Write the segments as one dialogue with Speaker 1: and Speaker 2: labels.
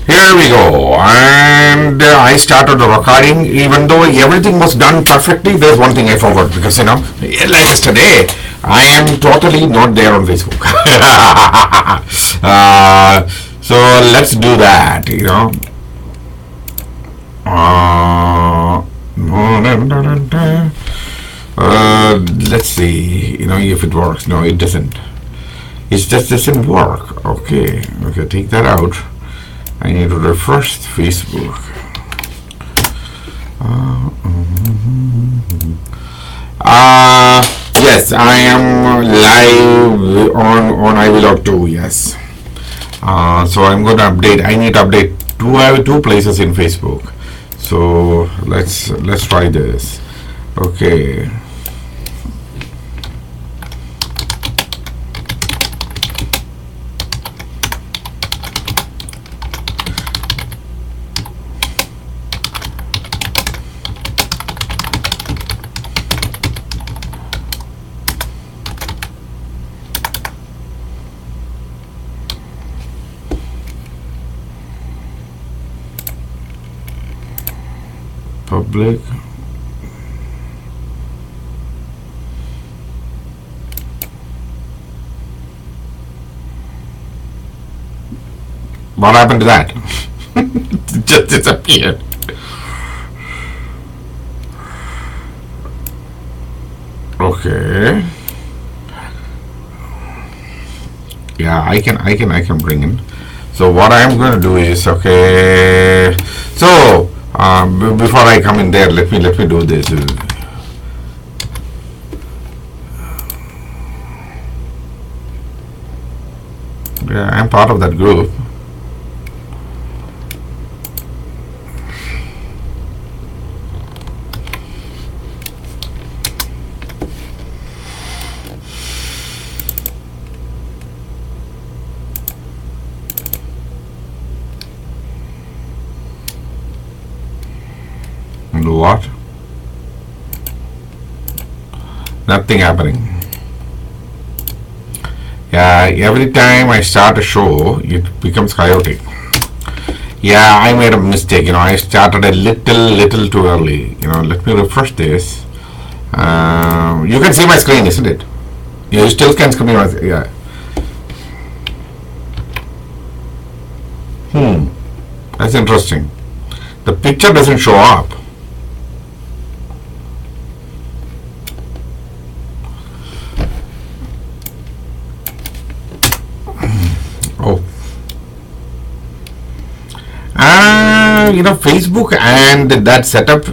Speaker 1: Here we go, and I started the recording. Even though everything was done perfectly, there's one thing I forgot because like yesterday, I am totally not there on Facebook. So let's do that. Let's see. If it works. No, it doesn't. It just doesn't work. Okay, take that out. I need to refresh Facebook. Yes, I am live on iVlog 2. Yes. So I'm going to update. I need to update two places in Facebook. So let's try this. Okay. Public. What happened to that? It just disappeared. Okay. Yeah, I can bring in. So what I'm going to do is, okay. So before I come in there, let me do this. Yeah, I'm part of that group. What? Nothing happening. Yeah, every time I start a show, it becomes chaotic. Yeah, I made a mistake. I started a little too early. Let me refresh this. You can see my screen, isn't it? You still can see my screen. Yeah. That's interesting. The picture doesn't show up. Facebook and that setup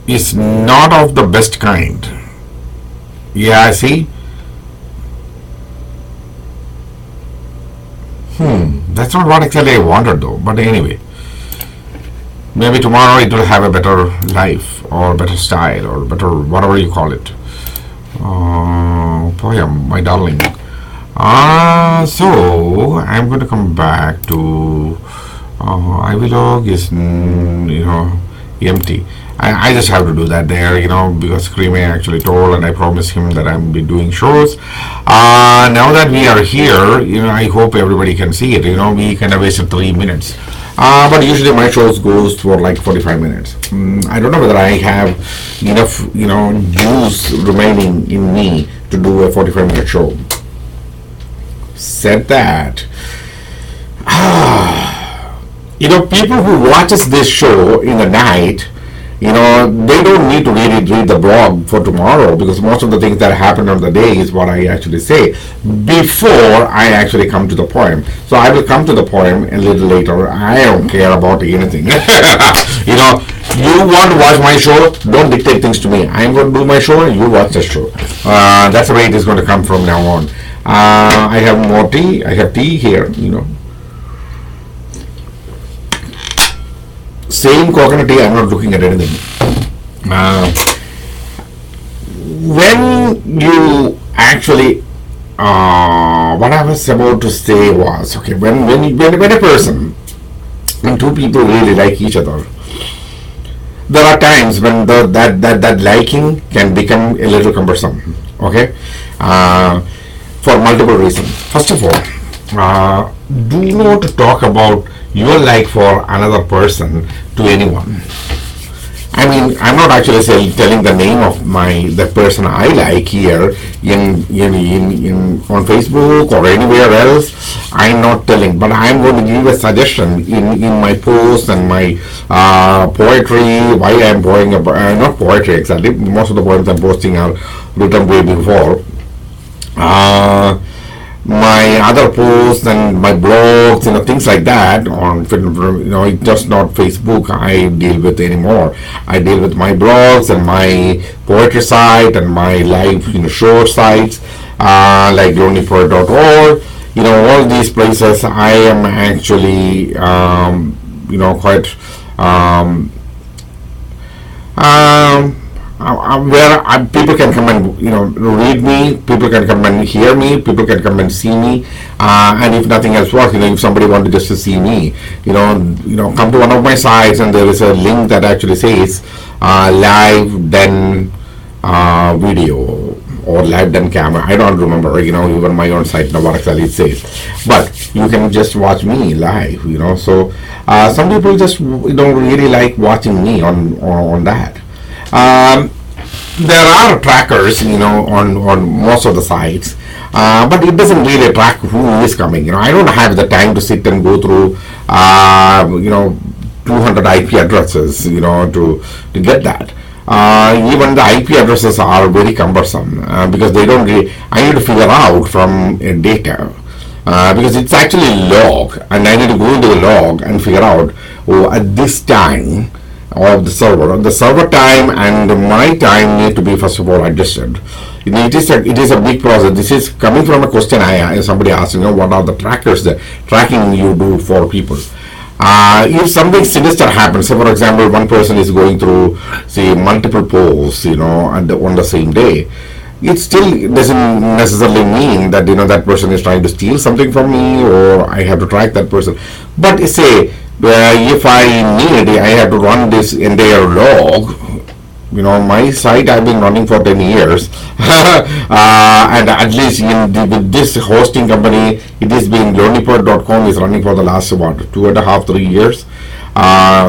Speaker 1: is not of the best kind. Yeah, see? That's not what actually I wanted though. But anyway, maybe tomorrow it will have a better life or better style or better whatever you call it. Poem, my darling. So I'm going to come back to iVlog is empty. I just have to do that there, because Creamy actually told and I promised him that I'm be doing shows. Now that we are here, I hope everybody can see it. We kind of wasted 3 minutes. But usually my shows goes for like 45 minutes. I don't know whether I have enough, juice remaining in me to do a 45-minute show. Said that, people who watches this show in the night, they don't need to really read the blog for tomorrow because most of the things that happen on the day is what I actually say before I actually come to the poem. So I will come to the poem a little later. I don't care about anything. You want to watch my show, don't dictate things to me. I'm going to do my show, you watch the show. That's the way it is going to come from now on. I have more tea. I have tea here, Same coconut tea, I'm not looking at anything. When you actually, what I was about to say was, okay, when a person, when two people really like each other, there are times when that liking can become a little cumbersome, okay? For multiple reasons. First of all, uh, do not talk about your like for another person to anyone. I mean, I'm not actually telling the name of the person I like here in on Facebook or anywhere else. I'm not telling, but I'm going to give a suggestion in my posts and my poetry. Why I'm pointing about not poetry exactly. Most of the poems I'm posting are written way before. Uh, my other posts and my blogs, things like that on, it's just not Facebook I deal with anymore. I deal with my blogs and my poetry site and my live, show sites, like lonelypoet.org. All these places I am actually, quite, um, where people can come and read me, people can come and hear me, people can come and see me, and if nothing else works, if somebody wanted just to see me, come to one of my sites and there is a link that actually says live then video or live then camera. I don't remember, even my own site Navarakali it says, but you can just watch me live. So some people just don't really like watching me on that. There are trackers, on most of the sites, but it doesn't really track who is coming. I don't have the time to sit and go through, 200 IP addresses, to get that. Even the IP addresses are very cumbersome because they don't really, I need to figure out from data. Because it's actually log, and I need to go into the log and figure out, at this time of the server time and my time need to be first of all adjusted. It is a big process. This is coming from a question somebody asked, what are the trackers, the tracking you do for people. If something sinister happens, say for example one person is going through say multiple posts, on the same day, it still doesn't necessarily mean that that person is trying to steal something from me or I have to track that person. But say if I have to run this entire log. My site I've been running for 10 years, and at least with this hosting company, it is being lonelypoet.com is running for the last 2.5, 3 years.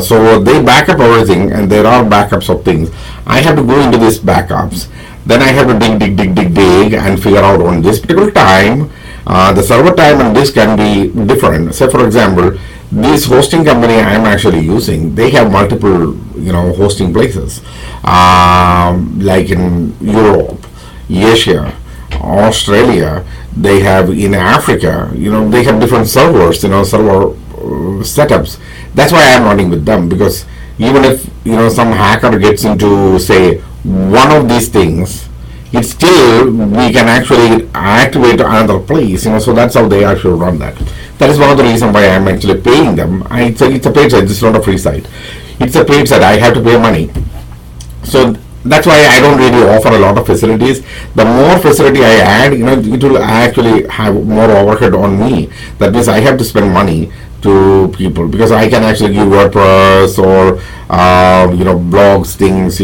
Speaker 1: So they back up everything, and there are backups of things. I have to go into these backups. Then I have to dig, and figure out on this particular time, the server time and this can be different. Say for example, this hosting company I am actually using, they have multiple, hosting places, like in Europe, Asia, Australia. They have in Africa, they have different servers, server setups. That's why I am running with them, because even if some hacker gets into say one of these things, it's still we can actually activate another place. So that's how they actually run that. That is one of the reasons why I'm actually paying them. It's a paid site. It's not a free site. It's a paid site. I have to pay money. So that's why I don't really offer a lot of facilities. The more facility I add, it will actually have more overhead on me. That means I have to spend money to people, because I can actually give WordPress or blogs, things,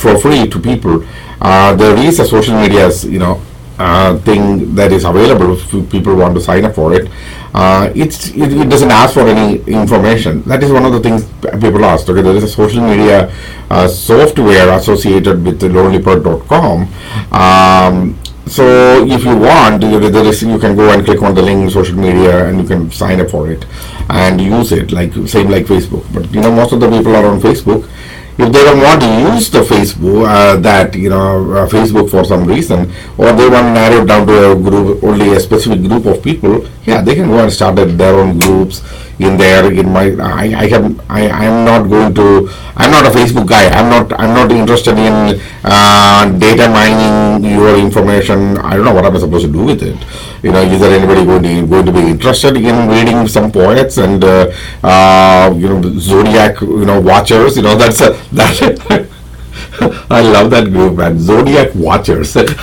Speaker 1: for free to people. There is a social media thing that is available if people want to sign up for it. It doesn't ask for any information. That is one of the things people ask. Okay, there is a social media software associated with lonelypoet.com. So if you want, you can go and click on the link social media and you can sign up for it and use it, same like Facebook. But most of the people are on Facebook. If they don't want to use the Facebook, Facebook for some reason, or they want to narrow it down to a group, only a specific group of people, yeah, they can go and start their own groups in there. I'm not a Facebook guy. I'm not interested in data mining your information. I don't know what I'm supposed to do with it. Is there anybody going to be interested in reading some poets and Zodiac watchers? That I love that group, man. Zodiac watchers. It's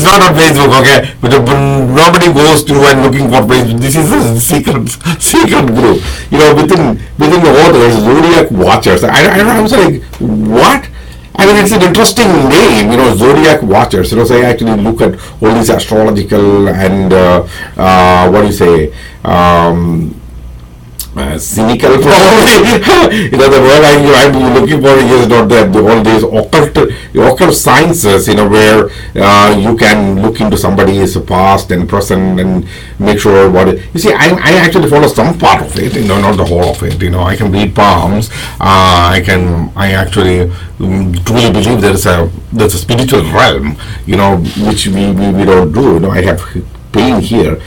Speaker 1: not on Facebook, okay? But nobody goes to and looking for Facebook. This is a secret group. Within the authors, Zodiac watchers. I was like, what? I mean, it's an interesting name, zodiac watchers. So I actually look at all these astrological and what do you say, cynical probably. The word I'm looking for is not that all these occult sciences, where you can look into somebody's past and present and make sure what you see. I actually follow some part of it, not the whole of it. I can read palms. I actually truly believe there's a spiritual realm, which we don't do. I have pain here.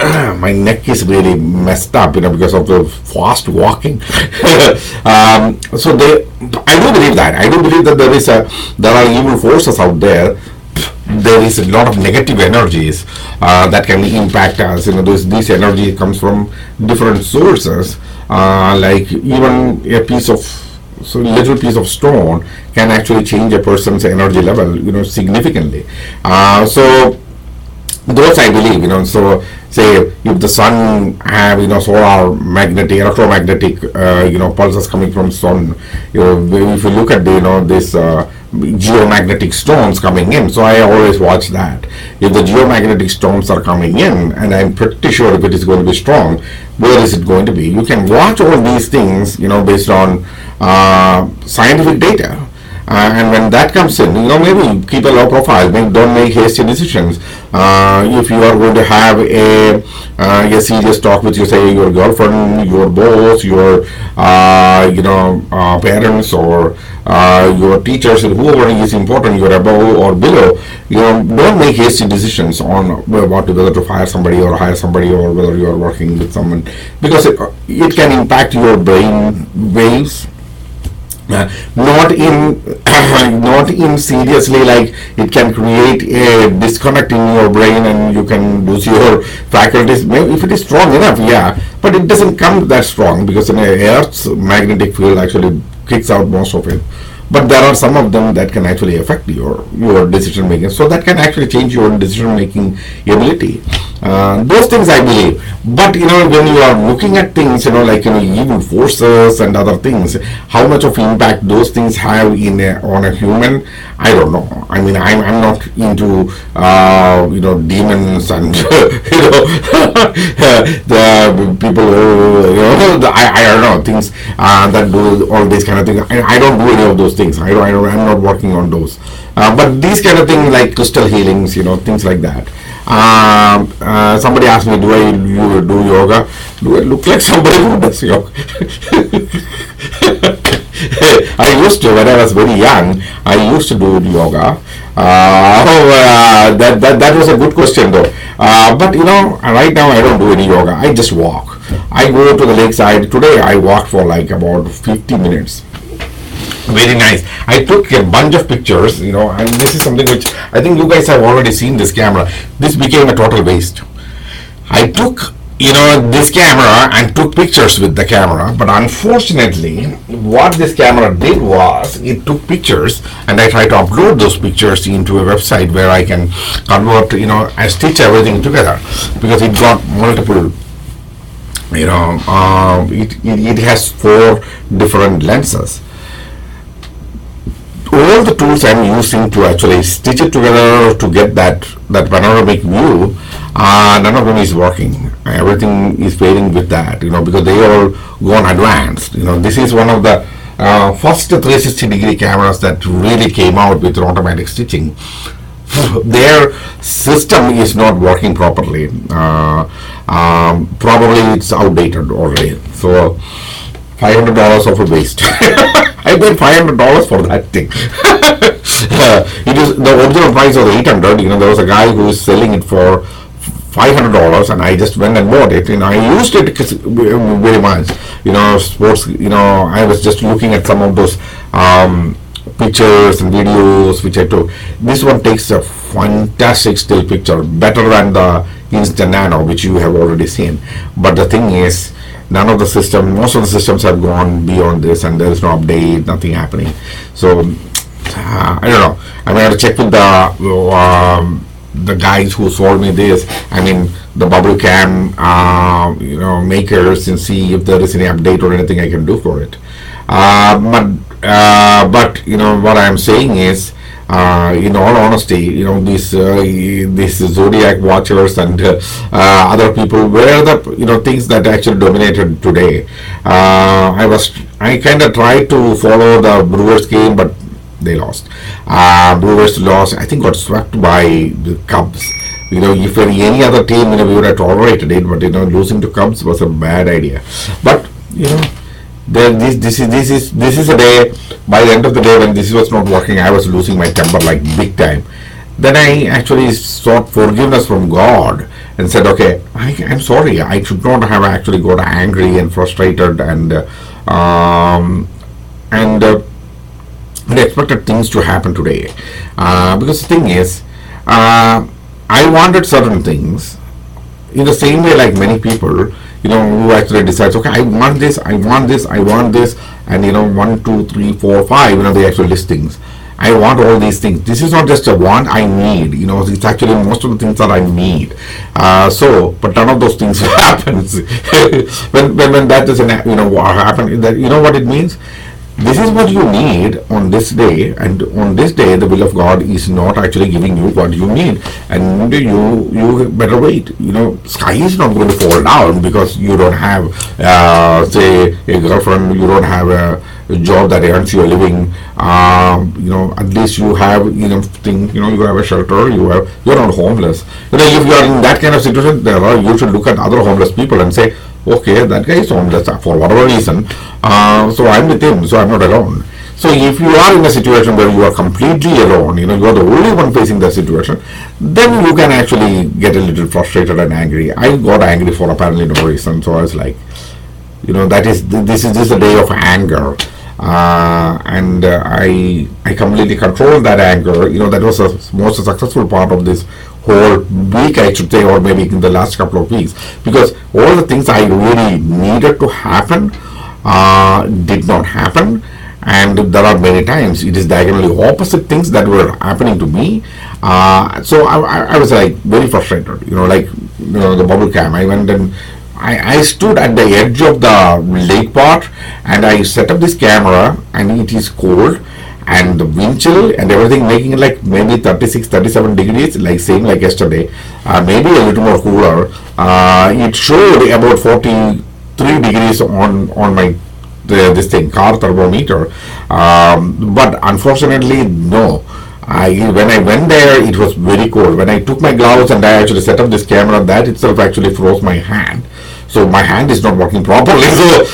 Speaker 1: My neck is really messed up, because of the fast walking. I do believe that. I do believe that there are evil forces out there. There is a lot of negative energies that can impact us. This energy comes from different sources. Like even a little piece of stone can actually change a person's energy level, significantly. So those I believe, so say if the sun have solar magnetic electromagnetic pulses coming from sun, if you look at this geomagnetic stones coming in, so I always watch that. If the geomagnetic stones are coming in, and I'm pretty sure if it is going to be strong, where is it going to be? You can watch all these things based on scientific data. And when that comes in, maybe keep a low profile. Don't make hasty decisions. If you are going to have a serious talk with your girlfriend, your boss, your parents, or your teachers, whoever is important, you're above or below. Don't make hasty decisions on whether to fire somebody or hire somebody, or whether you are working with someone, because it can impact your brain waves. Not in seriously, like it can create a disconnect in your brain and you can lose your faculties. Maybe if it is strong enough, yeah, but it doesn't come that strong, because in Earth's magnetic field actually kicks out most of it. But there are some of them that can actually affect your decision making, so that can actually change your decision making ability. Those things I believe. But when you are looking at things, like evil forces and other things, how much of impact those things have on a human, I don't know. I mean, I'm not into demons and the people who I don't know, things that do all these kind of things. I don't do any of those things. I'm not working on those. But these kind of things like crystal healings, things like that. Somebody asked me, do I do yoga? Do I look like somebody who does yoga? I used to, when I was very young, I used to do yoga. That was a good question though. But right now I don't do any yoga. I just walk. I go to the lakeside. Today I walked for like about 50 minutes. Very nice. I took a bunch of pictures, and this is something which I think you guys have already seen this camera. This became a total waste. I took, this camera and took pictures with the camera, but unfortunately, what this camera did was, it took pictures, and I tried to upload those pictures into a website where I can convert, I stitch everything together, because it got multiple, it has 4 different lenses. All the tools I'm using to actually stitch it together to get that panoramic view, none of them is working. Everything is failing with that, because they all go on advanced. This is one of the first 360-degree cameras that really came out with automatic stitching. Their system is not working properly. Probably it's outdated already. So $500 of a waste. I paid $500 for that thing. It is the original price was $800. There was a guy who was selling it for $500, and I just went and bought it. I used it very much. Sports. I was just looking at some of those pictures and videos which I took. This one takes a fantastic still picture, better than the Insta Nano, which you have already seen. But the thing is, most of the systems have gone beyond this, and there is no update, nothing happening. So I don't know. I'm going to check with the guys who sold me this. I mean, the bubble cam, makers, and see if there is any update or anything I can do for it. But but what I'm saying is, in all honesty, these zodiac watchers and other people were the things that actually dominated today. I kind of tried to follow the Brewers game, but they lost. Brewers lost. I think got swept by the Cubs. If any other team, we would have tolerated it, but losing to Cubs was a bad idea. But this is a day. By the end of the day, when this was not working, I was losing my temper like big time. Then I actually sought forgiveness from God and said, okay, I'm sorry. I should not have actually got angry and frustrated and expected things to happen today. Because the thing is, I wanted certain things in the same way like many people, who actually decides, okay, I want this, I want this, I want this, and 1, 2, 3, 4, 5, they actually list things. I want all these things. This is not just a want, I need. It's actually most of the things that I need. But none of those things happens. when that doesn't, what happen? What it means? This is what you need on this day, and on this day the will of God is not actually giving you what you need, and you better wait. Sky is not going to fall down because you don't have say a girlfriend, you don't have a job that earns you a living. At least you have you have a shelter, you're not homeless. If you are in that kind of situation, you should look at other homeless people and say, okay, that guy is homeless for whatever reason, so I'm with him, so I'm not alone. So if you are in a situation where you are completely alone, you are the only one facing that situation, then you can actually get a little frustrated and angry. I got angry for apparently no reason, so I was like, this is just a day of anger. And I completely controlled that anger. That was the most successful part of this whole week, I should say, or maybe in the last couple of weeks, because all the things I really needed to happen did not happen, and there are many times it is diagonally opposite things that were happening to me. So I was like very frustrated. The bubble cam. I went and I stood at the edge of the lake part, and I set up this camera, and it is cold, and the wind chill and everything, making it like maybe 36, 37 degrees, like same like yesterday, maybe a little more cooler. It showed about 43 degrees on my this thing, car thermometer, but unfortunately no. When I went there, it was very cold. When I took my gloves and I actually set up this camera, that itself actually froze my hand. So my hand is not working properly. So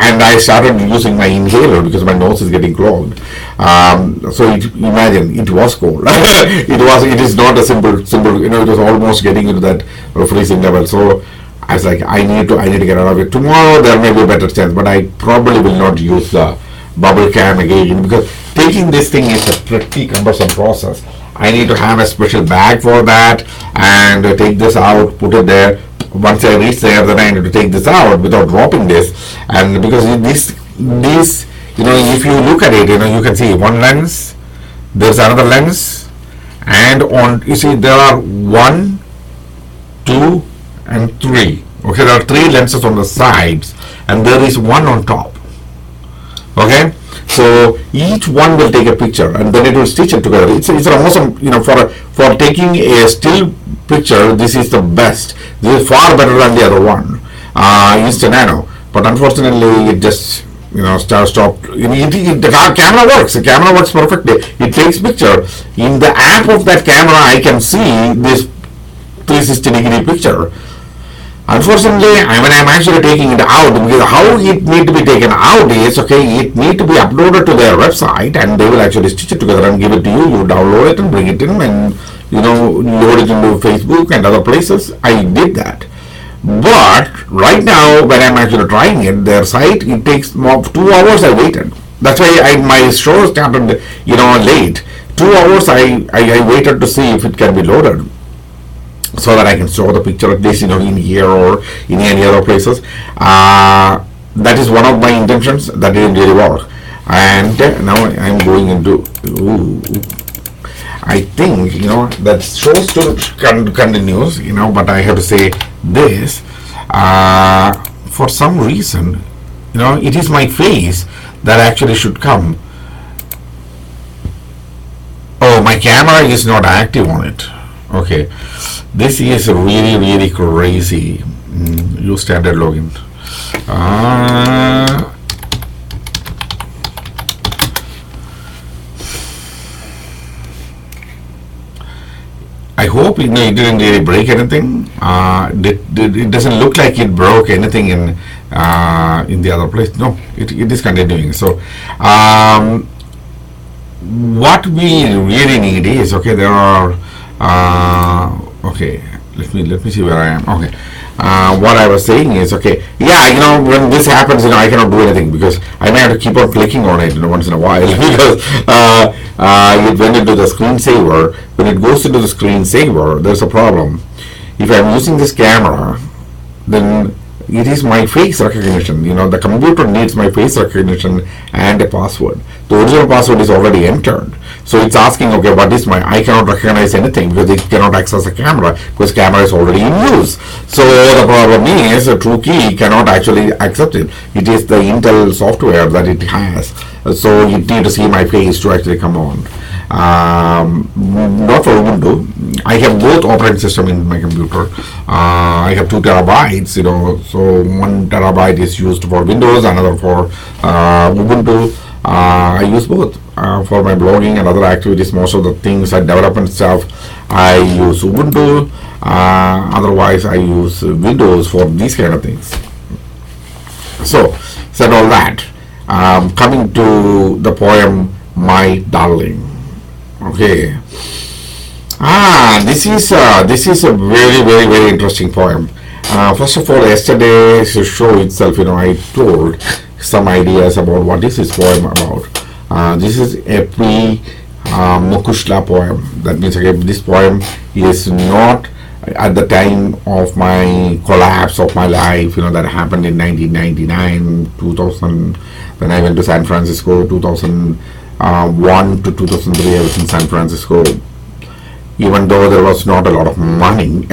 Speaker 1: and I started using my inhaler because my nose is getting clogged. Imagine, it was cold. It is not a simple. It was almost getting into that freezing level. So I was like, I need to get out of it. Tomorrow there may be a better chance, but I probably will not use the bubble cam again, because taking this thing is a pretty cumbersome process. I need to have a special bag for that and take this out, put it there. Once I reach there, then I need to take this out without dropping this. And because this if you look at it, you can see one lens, there's another lens, and you see there are 1, 2, and 3. Okay, there are 3 lenses on the sides, and there is one on top. Okay, so each one will take a picture, and then it will stitch it together. It's an awesome, for taking a still picture. This is the best. This is far better than the other one, Insta Nano. But unfortunately, it just stopped. The camera works. The camera works perfectly. It takes picture. In the app of that camera, I can see this 360-degree picture. Unfortunately, when I'm actually taking it out, because how it need to be taken out is, okay, it need to be uploaded to their website, and they will actually stitch it together and give it to you. You download it and bring it in, and load it into Facebook and other places. I did that. But right now, when I'm actually trying it, their site, it takes 2 hours. I waited. That's why my show started, late. 2 hours I waited to see if it can be loaded, so that I can show the picture at least in here or in any other places. That is one of my intentions. That didn't really work, and now I'm going into. I think that show still continues. But I have to say this. For some reason, it is my face that actually should come. Oh, my camera is not active on it. Okay, this is really crazy. Use standard login. Uh, I hope it didn't really break anything. It doesn't look like it broke anything in the other place. No, it is continuing. So what we really need is, okay, there are okay, let me see where I am. Okay, what I was saying is, okay, yeah, when this happens, I cannot do anything because I may have to keep on clicking on it, once in a while because it went into the screensaver. When it goes into the screensaver, there's a problem. If I'm using this camera, then it is my face recognition. The computer needs my face recognition and a password. The original password is already entered. So it's asking, okay, what is I cannot recognize anything because it cannot access the camera because camera is already in use. So the problem is TrueKey cannot actually accept it. It is the Intel software that it has. So you need to see my face to actually come on. Not for Ubuntu. I have both operating system in my computer. I have 2 terabytes, so 1 terabyte is used for Windows, another for Ubuntu. I use both for my blogging and other activities. Most of the things I development stuff, I use Ubuntu. Otherwise, I use Windows for these kind of things. So, said all that. Coming to the poem, My Darling. Okay. This is a very interesting poem. First of all, yesterday's show itself, I told some ideas about what is this poem about. This is a pre-Mukushla poem. That means, okay, this poem is not at the time of my collapse of my life, that happened in 1999, 2000, when I went to San Francisco, 2001 to 2003, I was in San Francisco. Even though there was not a lot of money,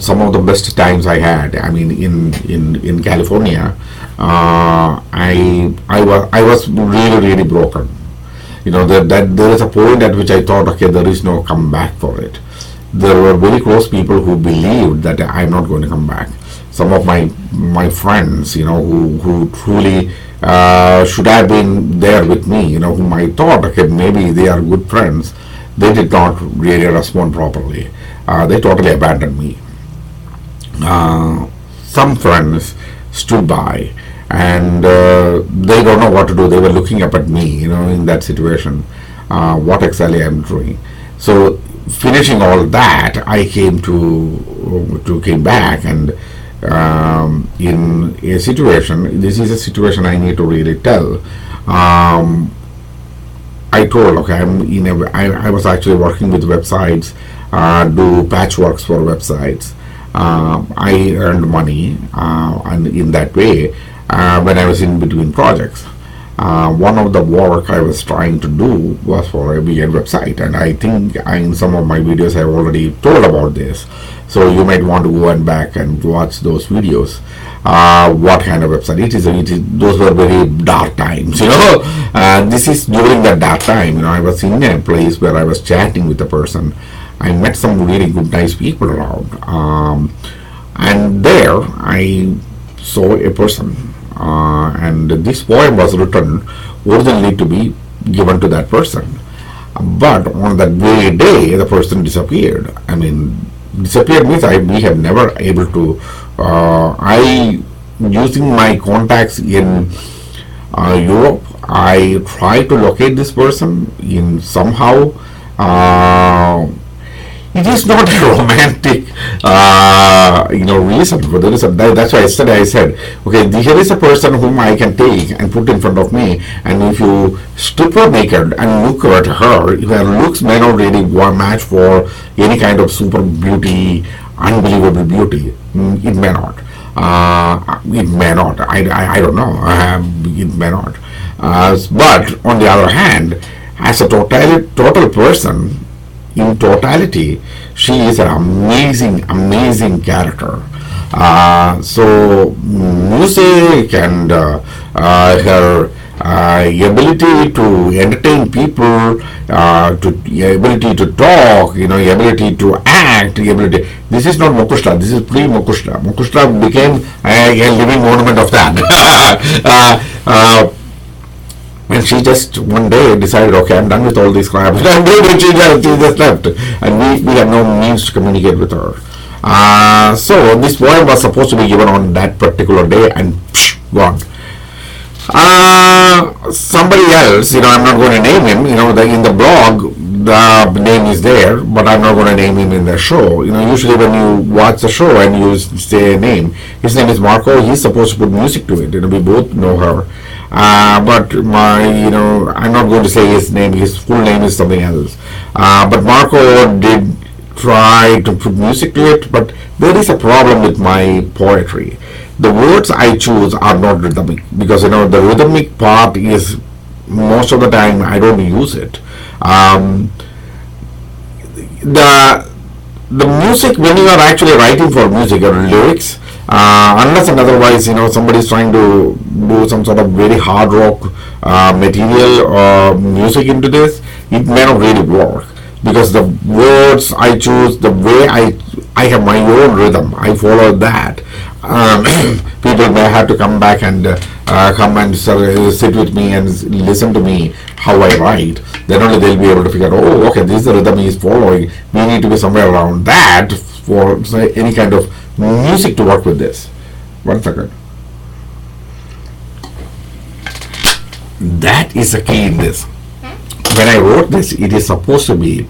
Speaker 1: some of the best times I had. I mean, in California, I was really broken. That there is a point at which I thought, okay, there is no comeback for it. There were very close people who believed that I'm not going to come back. Some of my friends, who truly should have been there with me, whom I thought, okay, maybe they are good friends. They did not really respond properly. They totally abandoned me. Some friends stood by and they don't know what to do. They were looking up at me, in that situation, what exactly I'm doing. So finishing all that, I came back, and in a situation, this is a situation I need to really tell. I told, okay, I was actually working with websites, do patchworks for websites. I earned money, and in that way, when I was in between projects. One of the work I was trying to do was for a weird website, and I think in some of my videos I've already told about this. So you might want to go and back and watch those videos. What kind of website it is. Those were very dark times, this is during that dark time. I was in a place where I was chatting with a person. I met some really good, nice people around, and there I saw a person, and this poem was written originally to be given to that person, but on that very day the person disappeared. I mean, disappeared means we have never able to. I, using my contacts in Europe, I tried to locate this person in somehow. It is not a romantic, reason for the reason. That's why yesterday I said, okay, here is a person whom I can take and put in front of me, and if you strip her naked and look at her, her looks may not really match for any kind of super beauty, unbelievable beauty. It may not. It may not. I don't know. It may not. But on the other hand, as a total person, in totality, she is an amazing character. So music and her ability to entertain people, to ability to talk, ability to act, ability. This is not Mukushla. This is pre-Mukushla. Mukushla became a living monument of that. And she just one day decided, okay, I'm done with all these crap. I'm doing it. She just left, and we had no means to communicate with her. So this poem was supposed to be given on that particular day, and gone. Somebody else, I'm not going to name him. In the blog, the name is there, but I'm not going to name him in the show. Usually when you watch the show and you say a name, his name is Marco. He's supposed to put music to it. We both know her. But I'm not going to say his name. His full name is something else. But Marco did try to put music to it, but there is a problem with my poetry. The words I choose are not rhythmic, because the rhythmic part is most of the time I don't use it. The music, when you are actually writing for music or lyrics, unless and otherwise somebody is trying to do some sort of very hard rock material or music into this, it may not really work, because the words I choose, the way I have my own rhythm, I follow that. People may have to come back and come and sit with me and listen to me how I write. Then only they'll be able to figure out, oh, okay, this is the rhythm he is following. We need to be somewhere around that for any kind of music to work with this. 1 second. That is the key in this. When I wrote this, it is supposed to be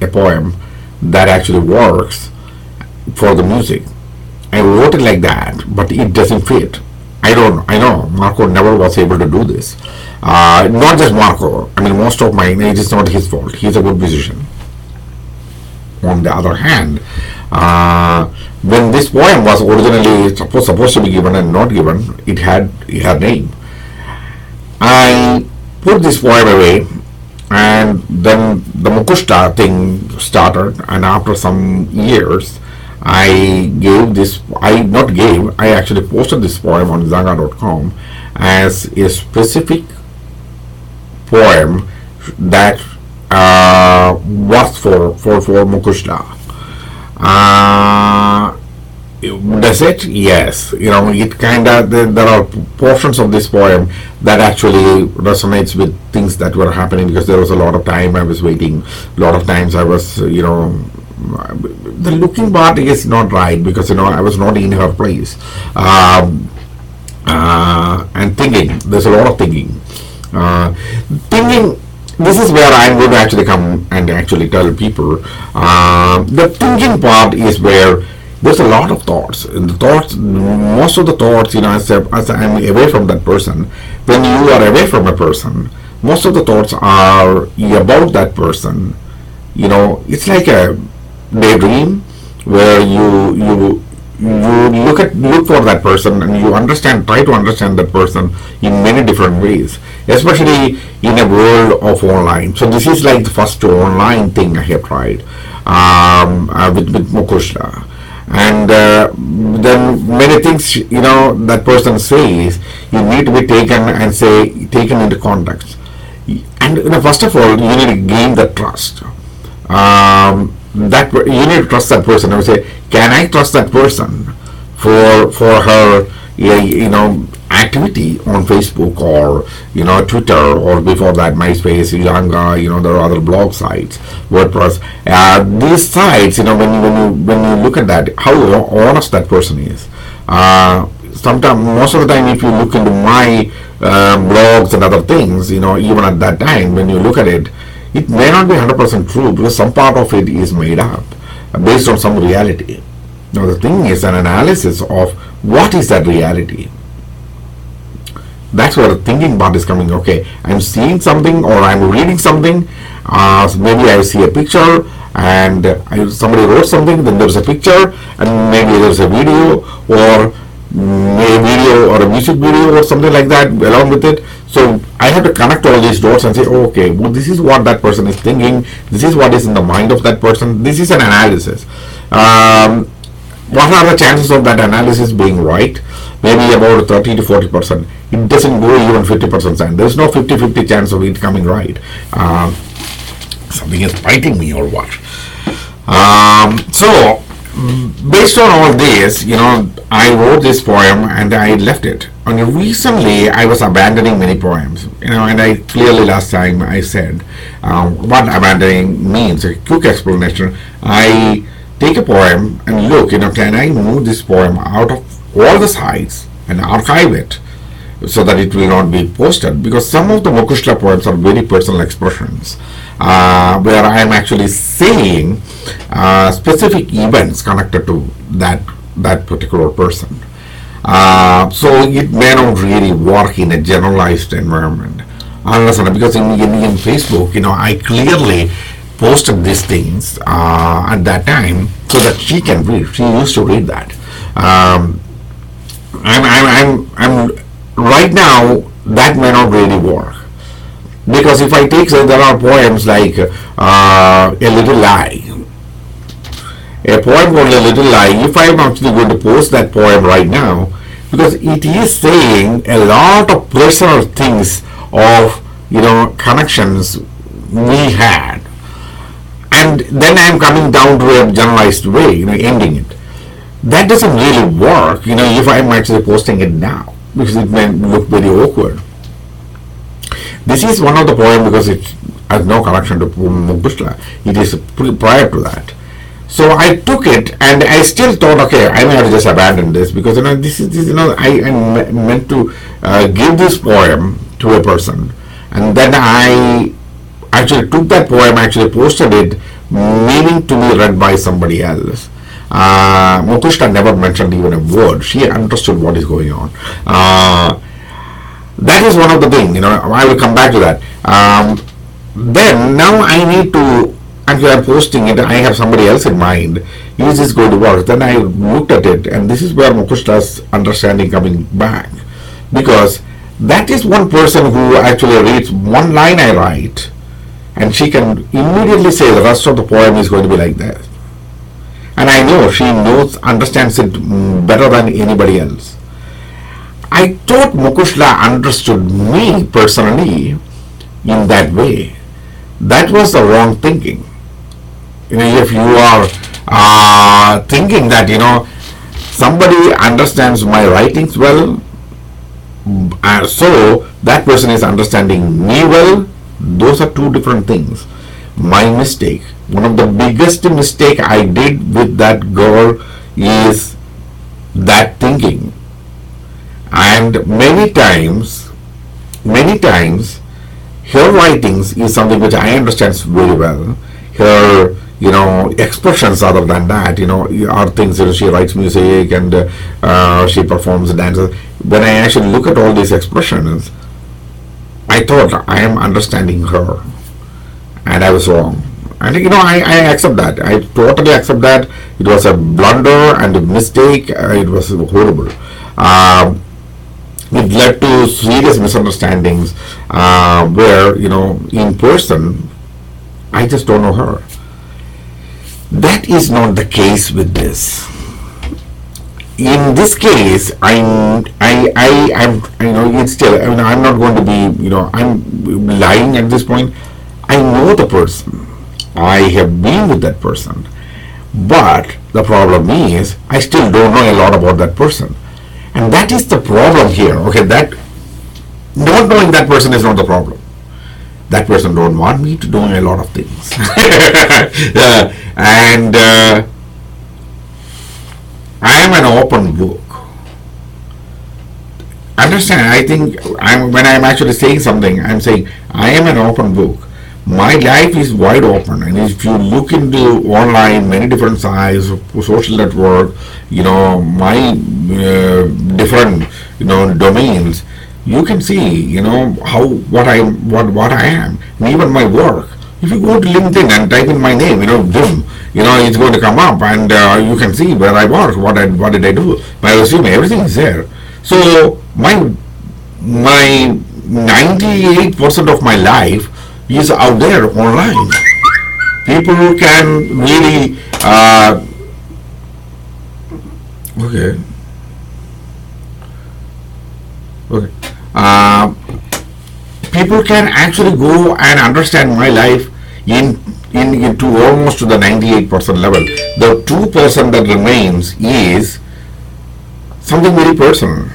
Speaker 1: a poem that actually works for the music. I wrote it like that, but it doesn't fit. I know Marco never was able to do this. Not just Marco. Most of mine, it is not his fault. He's a good musician. On the other hand, when this poem was originally supposed to be given and not given, it had her name. I put this poem away, and then the Mukushla thing started, and after some years I actually posted this poem on Xanga.com as a specific poem that works for Mukushla. Does it? Yes. It kind of, there are portions of this poem that actually resonates with things that were happening, because there was a lot of time I was waiting. A lot of times I was, the looking part is not right, because I was not in her place. And thinking, there's a lot of thinking. This is where I'm going to actually come and actually tell people. The thinking part is where there's a lot of thoughts. And most of the thoughts, as I'm away from that person, when you are away from a person, most of the thoughts are about that person. It's like a daydream where you look for that person, and you try to understand that person in many different ways, especially in a world of online. So this is like the first online thing I have tried with Mukushla. And then many things that person says, you need to be taken into context. And first of all, you need to gain the trust. That you need to trust that person. I would say, can I trust that person for her activity on Facebook or Twitter, or before that MySpace, Xanga, there are other blog sites, WordPress. These sites, when you look at that, how honest that person is. Sometimes, most of the time, if you look into my blogs and other things, even at that time, when you look at it, it may not be 100% true, because some part of it is made up based on some reality. Now the thing is an analysis of what is that reality. That's where the thinking part is coming. Okay, I'm seeing something, or I'm reading something. So maybe I see a picture, and somebody wrote something, then there's a picture, and maybe there's a video, or a video or a music video or something like that along with it. So I have to connect all these dots and say, oh, okay, well, this is what that person is thinking. This is what is in the mind of that person. This is an analysis. What are the chances of that analysis being right? Maybe about 30 to 40%. It doesn't go even 50% chance. There's no 50-50 chance of it coming right. Something is biting me or what? So, based on all this, I wrote this poem and I left it. And recently, I was abandoning many poems. And I clearly last time I said what abandoning means. A quick explanation. I take a poem and look, can I move this poem out of all the sites and archive it so that it will not be posted? Because some of the Mukushla poems are very personal expressions where I am actually saying specific events connected to that particular person. So it may not really work in a generalized environment. Because in Facebook, I clearly posted these things at that time so that she can read. She used to read that. I'm right now that may not really work, because if I take, there are poems like A Little Lie. A poem called A Little Lie. If I am actually going to post that poem right now, because it is saying a lot of personal things of connections we had, and then I am coming down to a generalized way, ending it. That doesn't really work, if I am actually posting it now, because it may look very awkward. This is one of the poems because it has no connection to Mukushla. It is prior to that. So I took it and I still thought, okay, I may have to just abandon this, because this is I meant to give this poem to a person, and then I actually took that poem, actually posted it, meaning to be read by somebody else. Mukushla never mentioned even a word. She understood what is going on. That is one of the things, I will come back to that. Then now I need to, actually I'm posting it, I have somebody else in mind. Is this going to work? Then I looked at it, and this is where Mukushla's understanding coming back. Because that is one person who actually reads one line I write, and she can immediately say the rest of the poem is going to be like that. And I know she understands it better than anybody else. I thought Mukushla understood me personally in that way. That was the wrong thinking. If you are thinking that somebody understands my writings well, so that person is understanding me well, those are two different things. My mistake, one of the biggest mistake I did with that girl is that thinking. And many times her writings is something which I understand very well. Her expressions other than that are things, she writes music and she performs dances. When I actually look at all these expressions, I thought I am understanding her, and I was wrong. And I accept that. I totally accept that. It was a blunder and a mistake. It was horrible. It led to serious misunderstandings where in person I just don't know her. That is not the case with this. In this case, I'm it's still, I'm not going to be, I'm lying at this point. I know the person. I have been with that person. But the problem is, I still don't know a lot about that person. And that is the problem here. Okay, that not knowing that person is not the problem. That person don't want me to do a lot of things. And I am an open book. Understand? I think when I'm actually saying something, I'm saying I am an open book. My life is wide open, and if you look into online, many different sites, social network, my different domains, you can see what I am, and even my work. If you go to LinkedIn and type in my name, Jim, it's going to come up, and you can see where I work, what did I do, my resume, everything is there. So my 98% of my life is out there online. People can really okay. Okay. People can actually go and understand my life into almost to the 98% level. The 2% that remains is something very personal.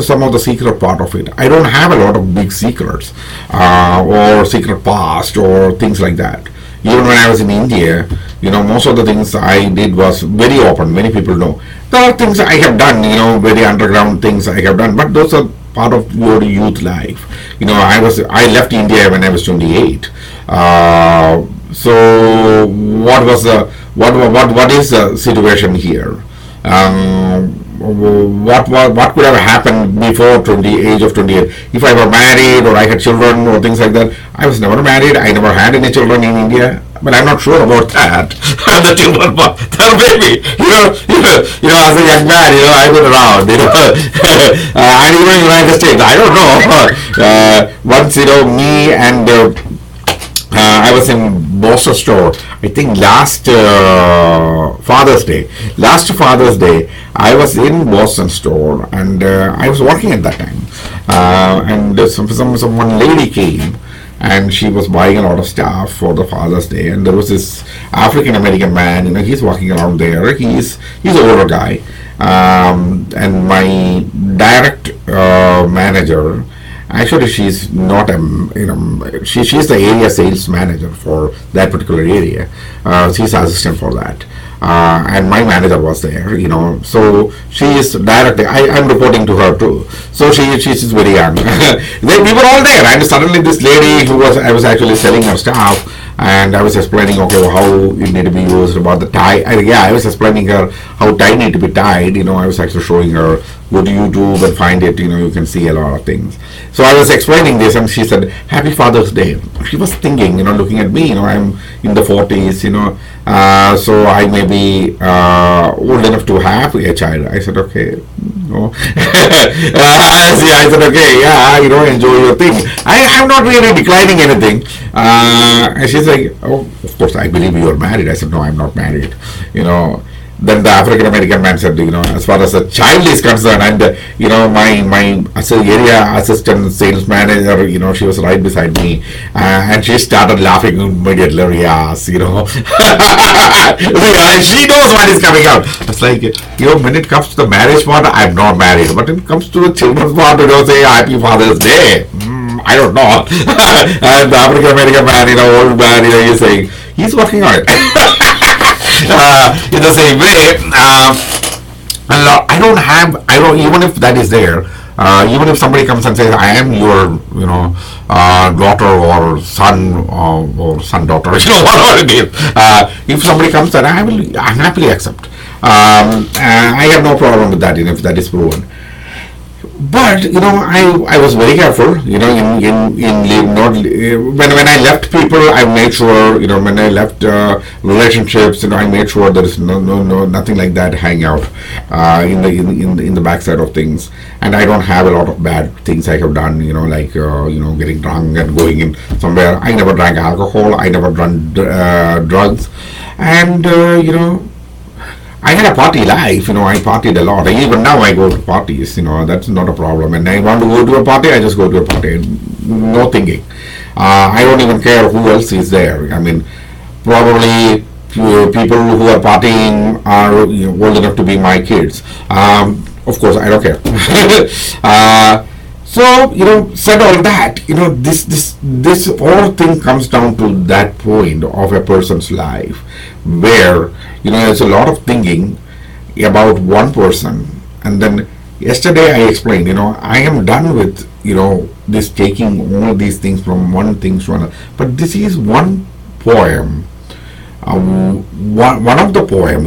Speaker 1: Some of the secret part of it. I don't have a lot of big secrets or secret past or things like that. Even when I was in India, most of the things I did was very open. Many people know. There are things I have done, very underground things I have done, but those are part of your youth life. I left India when I was 28. So what is the situation here? What could have happened before age of 28? If I were married or I had children or things like that. I was never married. I never had any children in India. But I'm not sure about that. The children, maybe, as a young man, I've been around, and even in the United States, I don't know. Once, me and I was in Boston store. I think last Father's Day. Last Father's Day, I was in Boston store, and I was working at that time. And someone lady came, and she was buying a lot of stuff for the Father's Day. And there was this African American man. He's walking around there. He's an older guy, and my direct manager. Actually, she's not she's the area sales manager for that particular area. She's assistant for that. And my manager was there, so she is directly, I'm reporting to her too. So she's very young. We were all there, and suddenly this lady I was actually selling her stuff, and I was explaining, okay, how it need to be used, about the tie. I was explaining her how tie need to be tied. I was actually showing her, go to YouTube and find it. You can see a lot of things. So I was explaining this, and she said, "Happy Father's Day." She was thinking, looking at me. I'm in the 40s. So I may be old enough to have a child. I said, okay. I said, okay, yeah, enjoy your thing. I'm not really declining anything. And she's like, oh, of course, I believe you're married. I said, no, I'm not married. Then the African American man said, as far as the child is concerned, and my area assistant sales manager, she was right beside me, and she started laughing immediately. Yes, she knows what is coming out. It's like, when it comes to the marriage part, I'm not married, but when it comes to the children's part, say Happy Father's Day. I don't know. And the African American man, old man, he's saying he's working on it. In the same way, I don't, even if that is there, even if somebody comes and says, I am your, daughter or son daughter, whatever it is, if somebody comes, then I will happily accept. I have no problem with that, if that is proven. But I was very careful. When I left people, I made sure. When I left relationships, I made sure there is nothing like that hang out in the backside of things. And I don't have a lot of bad things I have done. Like getting drunk and going in somewhere. I never drank alcohol. I never drank drugs, and I had a party life, I partied a lot. Even now I go to parties, that's not a problem. And I want to go to a party, I just go to a party. No thinking. I don't even care who else is there. I mean, probably people who are partying are old enough to be my kids. Of course, I don't care. So, said all that, this whole thing comes down to that point of a person's life where, there's a lot of thinking about one person. And then yesterday I explained, I am done with, this taking all these things from one thing to another. But this is one poem. One of the poem,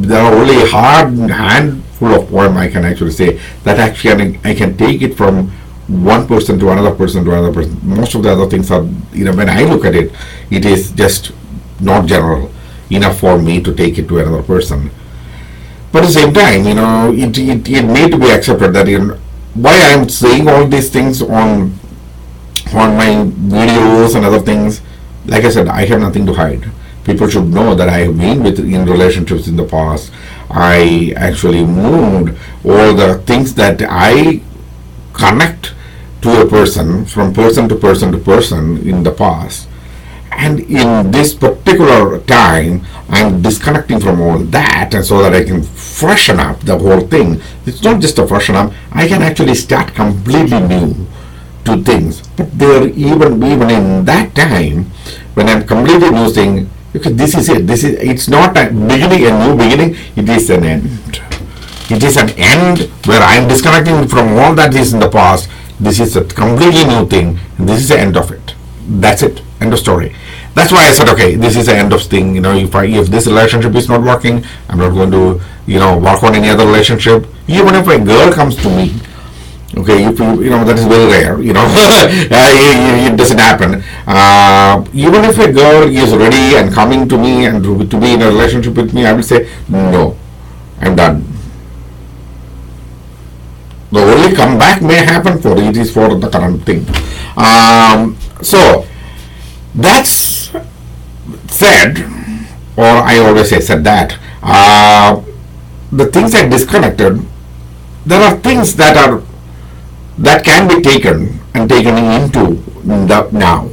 Speaker 1: there are only a handful of poem I can actually say that actually I can take it from one person to another person to another person. Most of the other things are, when I look at it, it is just not general enough for me to take it to another person. But at the same time, it need to be accepted that why I am saying all these things on my videos and other things. Like I said, I have nothing to hide. People should know that I have been in relationships in the past. I actually moved all the things that I connect to a person, from person to person to person in the past. And in this particular time, I'm disconnecting from all that, and so that I can freshen up the whole thing. It's not just a freshen up. I can actually start completely new to things. But there, even in that time, when I'm completely new saying, okay, this is it. It's not a beginning, a new beginning. It is an end. It is an end where I am disconnecting from all that is in the past. This is a completely new thing. And this is the end of it. That's it. End of story. That's why I said, okay, this is the end of thing. If this relationship is not working, I'm not going to, work on any other relationship. Even if a girl comes to me, okay, if that is very rare, it doesn't happen. Even if a girl is ready and coming to me and to be in a relationship with me, I will say, no, I'm done. The only comeback may happen for it is for the current thing. So that's said, or I always say said that. The things I disconnected, there are things that can be taken into the now.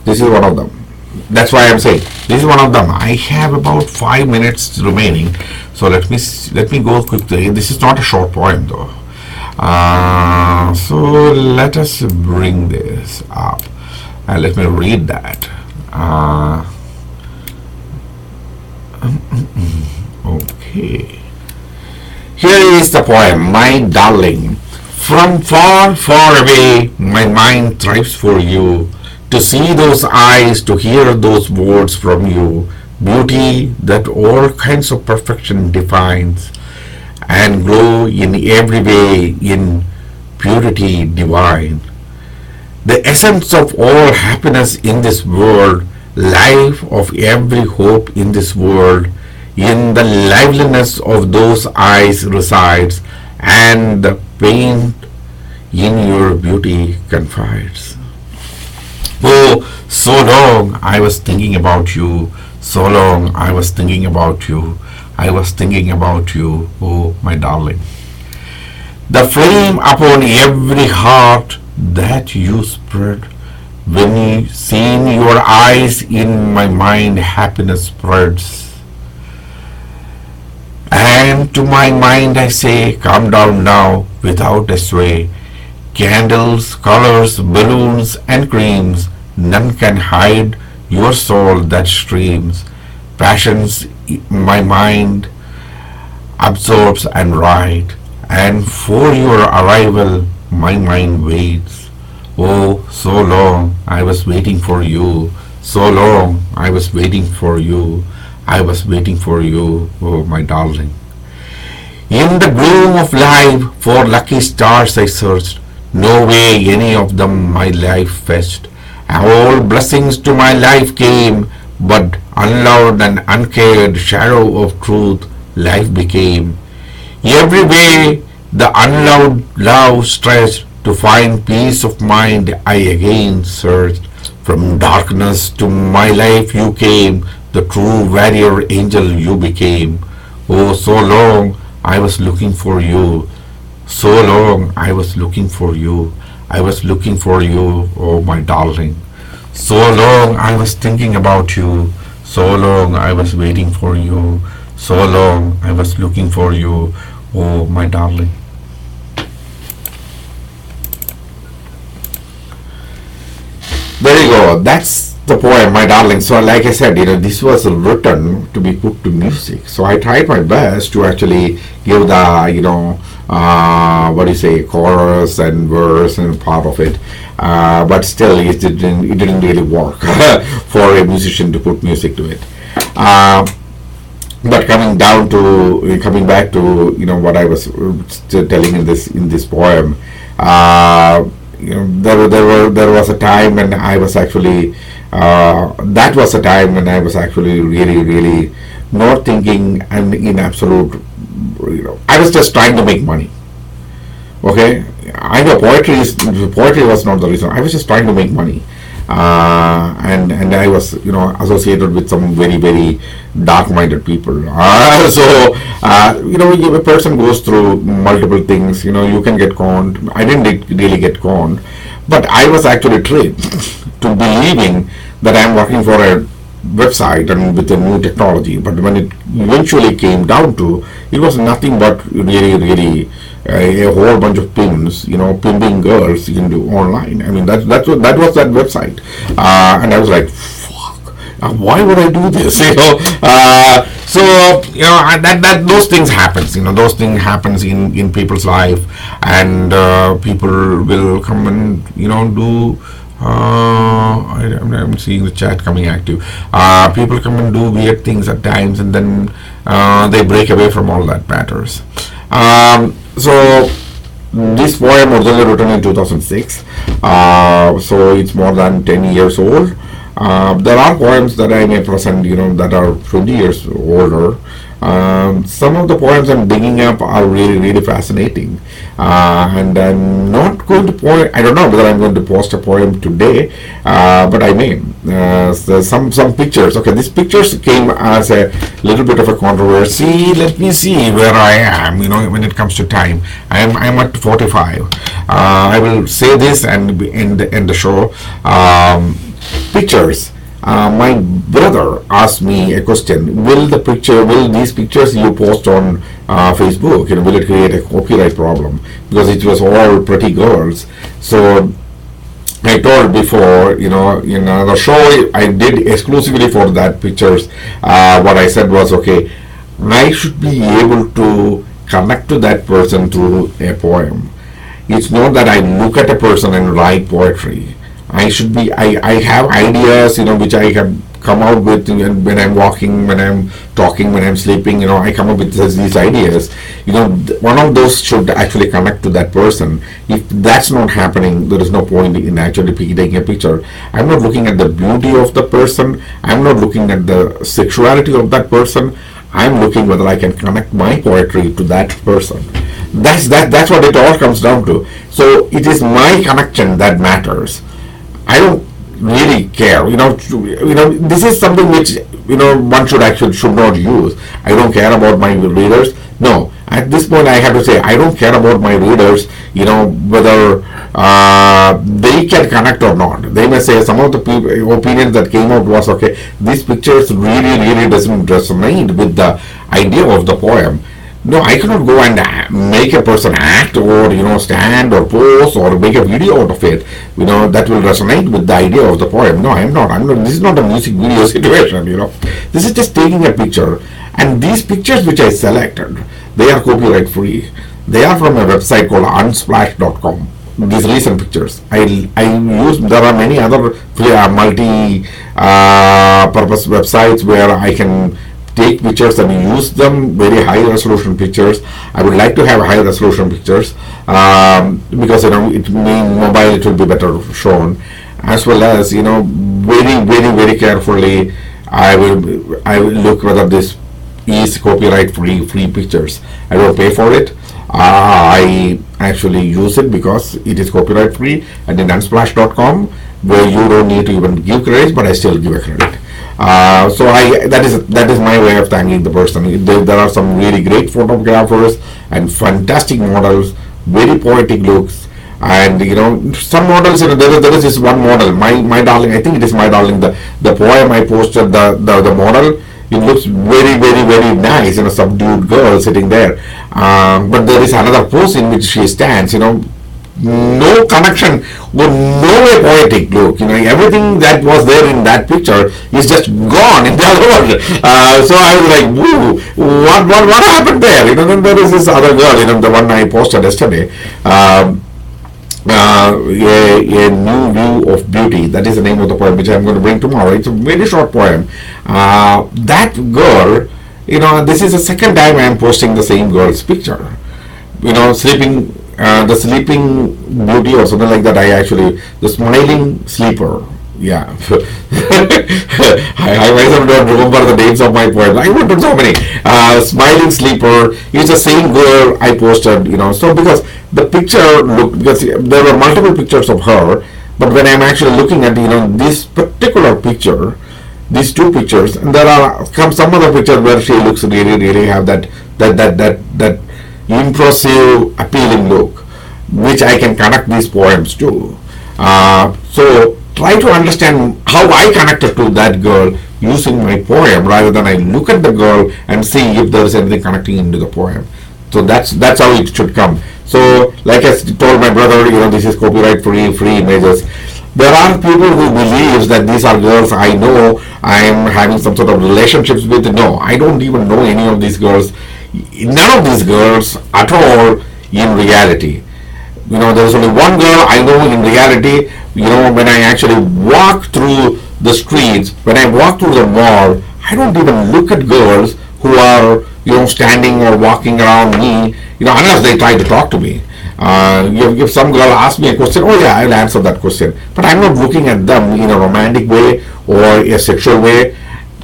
Speaker 1: This is one of them. That's why I'm saying this is one of them. I have about 5 minutes remaining, so let me go quickly. This is not a short poem though. So let us bring this up and let me read that. Okay. Here is the poem, My Darling. From far, far away, my mind thrives for you. To see those eyes, to hear those words from you. Beauty that all kinds of perfection defines, and glow in every way in purity divine. The essence of all happiness in this world, life of every hope in this world, in the liveliness of those eyes resides, and the pain in your beauty confides. Oh, so long I was thinking about you, so long I was thinking about you, I was thinking about you, oh my darling. The flame upon every heart that you spread, when you seen your eyes in my mind happiness spreads. And to my mind I say, come down now without a sway. Candles, colors, balloons and creams, none can hide your soul that streams. Passions my mind absorbs and ride, and for your arrival my mind waits. Oh, so long I was waiting for you, so long I was waiting for you, I was waiting for you, oh my darling. In the gloom of life for lucky stars I searched, no way any of them my life fetched. All blessings to my life came, but unloved and uncared shadow of truth life became. Every way the unloved love stretched, to find peace of mind I again searched. From darkness to my life you came, the true warrior angel you became. Oh, so long I was looking for you, so long I was looking for you, I was looking for you, oh my darling. So long I was thinking about you, so long I was waiting for you, so long I was looking for you, oh my darling. There you go. That's the poem, My Darling. So like I said, this was written to be put to music. So I tried my best to actually give the, chorus and verse and part of it. But still, it didn't really work for a musician to put music to it. But coming back to what I was telling in this poem, There was a time when I was actually that was a time when I was actually really not thinking and in absolute, I was just trying to make money. Okay, I know poetry was not the reason. I was just trying to make money, and I was associated with some very dark-minded people. A person goes through multiple things. You can get conned. I didn't really get conned, but I was actually tricked to believing that I'm working for a website and with a new technology. But when it eventually came down to, it was nothing but really a whole bunch of pimps, pimping girls into online. I mean, that was that website, and I was like, fuck, why would I do this? That those things happens. Those things happens in people's life, and people will come and do. I'm seeing the chat coming active. People come and do weird things at times, and then they break away from all that matters. So this poem was originally written in 2006, so it's more than 10 years old. There are poems that I may present, that are 20 years older. Some of the poems I'm digging up are really fascinating, and I'm not going to I don't know whether I'm going to post a poem today, but I may. So some pictures. Okay, these pictures came as a little bit of a controversy. Let me see where I am. When it comes to time, I'm at 45. I will say this and end the show. Pictures. My brother asked me a question: will these pictures you post on Facebook, will it create a copyright problem? Because it was all pretty girls. So I told before, in another show I did exclusively for that pictures. What I said was, okay, I should be able to connect to that person through a poem. It's not that I look at a person and write poetry. I have ideas, which I have come out with when I'm walking, when I'm talking, when I'm sleeping, I come up with these ideas. One of those should actually connect to that person. If that's not happening, there is no point in actually taking a picture. I'm not looking at the beauty of the person. I'm not looking at the sexuality of that person. I'm looking whether I can connect my poetry to that person. That's what it all comes down to. So it is my connection that matters. I don't really care. This is something which one should not use. I don't care about my readers. No, at this point I have to say I don't care about my readers. Whether they can connect or not. They may say some of the opinions that came out was, okay, these pictures really doesn't resonate with the idea of the poem. No, I cannot go and make a person act or stand or pose or make a video out of it. That will resonate with the idea of the poem. No, I'm not. This is not a music video situation. This is just taking a picture. And these pictures which I selected, they are copyright free. They are from a website called unsplash.com. These recent pictures. There are many other multi-purpose websites where I can take pictures and use them, very high resolution pictures. I would like to have high resolution pictures because it means mobile it will be better shown, as well as very carefully I will look whether this is copyright free pictures. I don't pay for it. I actually use it because it is copyright free, and in unsplash.com where you don't need to even give credit, but I still give a credit. So that is my way of thanking the person. There are some really great photographers and fantastic models, very poetic looks, and some models. There is this one model, my darling. I think it is my darling. The poem I posted, the model. It looks very nice, subdued girl sitting there. But there is another pose in which she stands. No connection with no poetic look. Everything that was there in that picture is just gone in the other world. So I was like, woo, what happened there? Then there is this other girl, the one I posted yesterday. A new view of beauty. That is the name of the poem which I'm going to bring tomorrow. It's a very short poem. That girl, this is the second time I'm posting the same girl's picture. Sleeping the sleeping beauty or something like that. The smiling sleeper. Yeah. I myself don't remember the names of my poems. I wrote so many. Smiling sleeper is the same girl I posted, So because the picture looked, because there were multiple pictures of her, but when I'm actually looking at, this particular picture, these two pictures, and there are some other pictures where she looks really have that impressive, appealing look, which I can connect these poems to. So try to understand how I connected to that girl using my poem, rather than I look at the girl and see if there is anything connecting into the poem. So that's how it should come. So like I told my brother, this is copyright free images. There are people who believes that these are girls I know I am having some sort of relationships with. No, I don't even know any of these girls. None of these girls at all in reality. There's only one girl I know in reality. When I actually walk through the streets, when I walk through the mall, I don't even look at girls who are, standing or walking around me, unless they try to talk to me. If some girl asks me a question, oh yeah, I'll answer that question. But I'm not looking at them in a romantic way or a sexual way.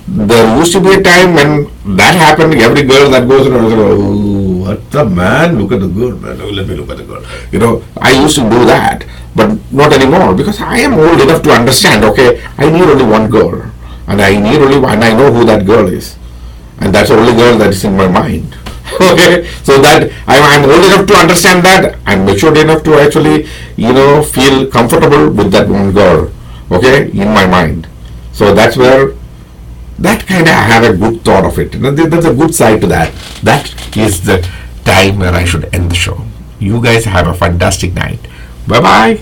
Speaker 1: There used to be a time when that happened. Every girl that goes around, oh, what the man? Look at the girl, man. Oh, let me look at the girl. I used to do that, but not anymore, because I am old enough to understand. Okay, I need only one girl, and I know who that girl is, and that's the only girl that is in my mind. Okay, so that I'm old enough to understand that. I'm matured enough to actually, feel comfortable with that one girl. Okay, in my mind. So that's where. That kind of I have a good thought of it. There's a good side to that. That is the time where I should end the show. You guys have a fantastic night. Bye bye.